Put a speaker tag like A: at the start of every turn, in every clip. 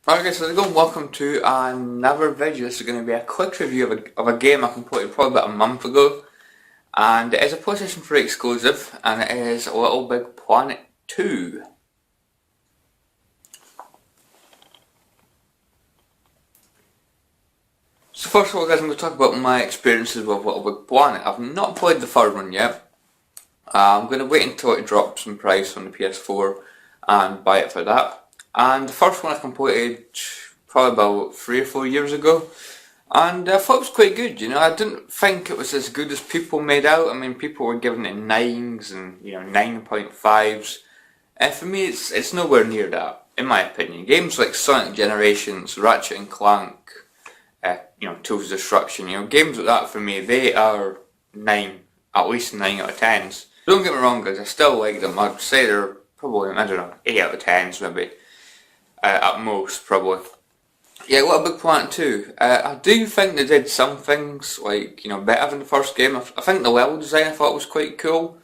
A: Alright guys, so welcome to another video. This is going to be a quick review of a game I completed probably about a month ago. And it is a PlayStation 3 exclusive, and it is Little Big Planet 2. So first of all guys, I'm going to talk about my experiences with Little Big Planet. I've not played the third one yet. I'm going to wait until it drops in price on the PS4 and buy it for that. And the first one I completed probably about 3 or 4 years ago, and I thought it was quite good. I didn't think it was as good as people made out. I mean, people were giving it 9s and 9.5s. For me, it's nowhere near that, in my opinion. Games like Sonic Generations, Ratchet and Clank, Tools of Destruction, games like that for me, they are 9, at least 9 out of 10s. Don't get me wrong guys, I still like them. I'd say they're probably, I don't know, 8 out of 10s maybe. At most, probably. Yeah, Little Big Planet 2. I do think they did some things, better than the first game. I think the level design I thought was quite cool.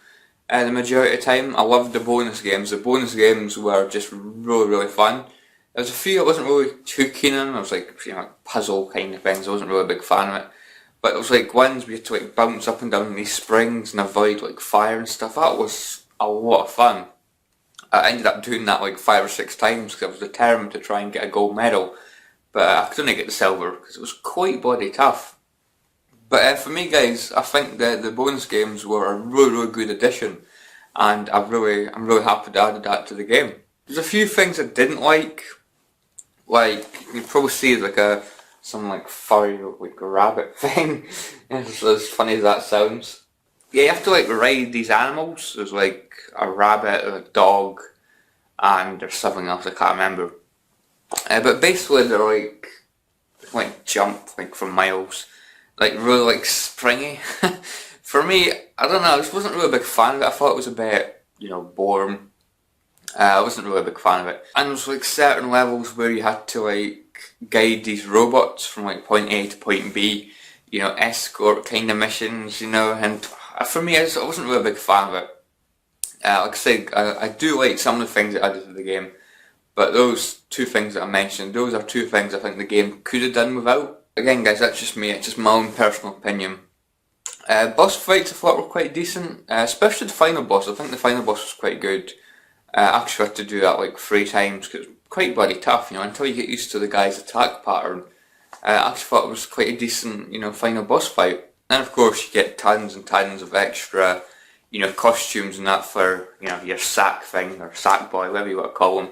A: The majority of the time, I loved the bonus games. The bonus games were just really, really fun. There was a few I wasn't really too keen on. I was puzzle kind of things. I wasn't really a big fan of it. But it was ones where you had to bounce up and down these springs and avoid fire and stuff. That was a lot of fun. I ended up doing that 5 or 6 times because I was determined to try and get a gold medal, but I could only get the silver because it was quite bloody tough. But for me guys, I think the bonus games were a really, really good addition, and I'm really happy to add that to the game. There's a few things I didn't like you probably see some furry rabbit thing. It's as funny as that sounds. Yeah, you have to ride these animals. There's a rabbit, a dog, and there's something else I can't remember. But basically they're jump from miles, really springy. For me, I don't know, I just wasn't really a big fan of it. I thought it was a bit, boring. I wasn't really a big fan of it. And there was certain levels where you had to guide these robots from point A to point B, escort kind of missions, and for me, I wasn't really a big fan of it. Like I said, I do like some of the things it added to the game, but those 2 things that I mentioned, those are 2 things I think the game could have done without. Again guys, that's just me, it's just my own personal opinion. Boss fights I thought were quite decent, especially the final boss. I think the final boss was quite good. I actually had to do that 3 times because it was quite bloody tough, until you get used to the guy's attack pattern. I actually thought it was quite a decent, final boss fight. And of course you get tons and tons of extra, costumes and that for, your sack thing, or sack boy, whatever you want to call him,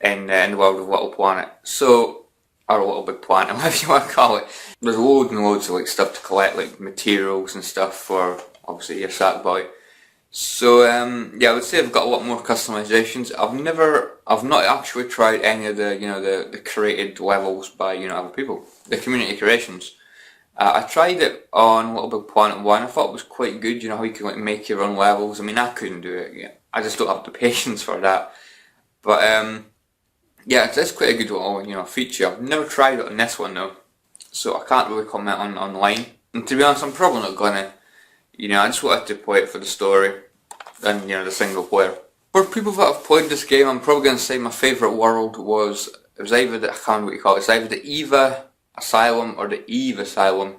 A: in the world of Little Planet. So, or Little Big Planet, whatever you want to call it. There's loads and loads of stuff to collect, materials and stuff for, obviously, your sack boy. So, yeah, I would say I've got a lot more customizations. I've not actually tried any of the, the created levels by, other people. The community creations. I tried it on Little Big Planet 1, I thought it was quite good, how you can make your own levels. I mean, I couldn't do it yet. I just don't have the patience for that. But, yeah, it's quite a good little, feature. I've never tried it on this one though, so I can't really comment on online. And to be honest, I'm probably not gonna. I just wanted to play it for the story, and, the single player. For people that have played this game, I'm probably gonna say my favourite world was either the, I can't remember what you call it, it's either the Eva Asylum or the Eve Asylum,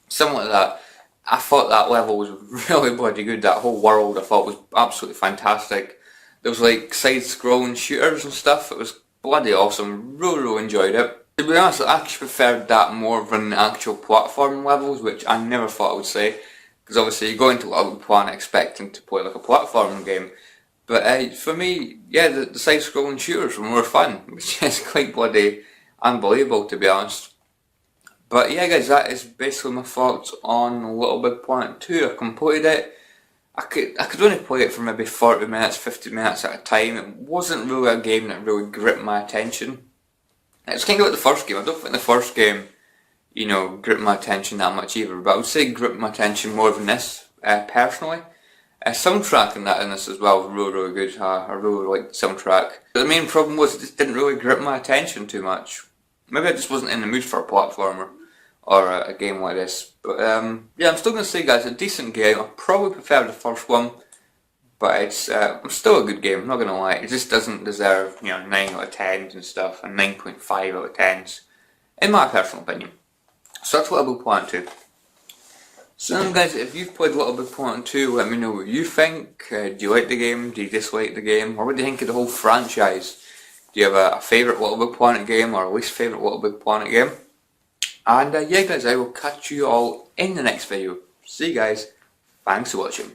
A: something like that. I thought that level was really bloody good. That whole world I thought was absolutely fantastic. There was side-scrolling shooters and stuff. It was bloody awesome. Really enjoyed it. To be honest, I actually preferred that more than the actual platform levels, which I never thought I would say. Because obviously you go into Little Planet expecting to play a platform game. But for me, yeah, the side-scrolling shooters were more fun, which is quite bloody unbelievable to be honest. But yeah guys, that is basically my thoughts on Little Big Planet 2. I completed it. I could only play it for maybe 40 minutes, 50 minutes at a time. It wasn't really a game that really gripped my attention. It's kind of like the first game. I don't think the first game, gripped my attention that much either. But I would say gripped my attention more than this, personally. Soundtrack and that in this as well was really good. I really liked the soundtrack. But the main problem was it just didn't really grip my attention too much. Maybe I just wasn't in the mood for a platformer or a game like this. But yeah, I'm still going to say guys, a decent game. I probably prefer the first one, but it's still a good game, I'm not going to lie. It just doesn't deserve, 9 out of 10s and stuff, and 9.5 out of 10s, in my personal opinion. So that's Little Big Planet 2. So then guys, if you've played Little Big Planet 2, let me know what you think. Do you like the game? Do you dislike the game? Or what do you think of the whole franchise? Do you have a favourite Little Big Planet game or a least favourite Little Big Planet game? And yeah guys, I will catch you all in the next video. See you guys. Thanks for watching.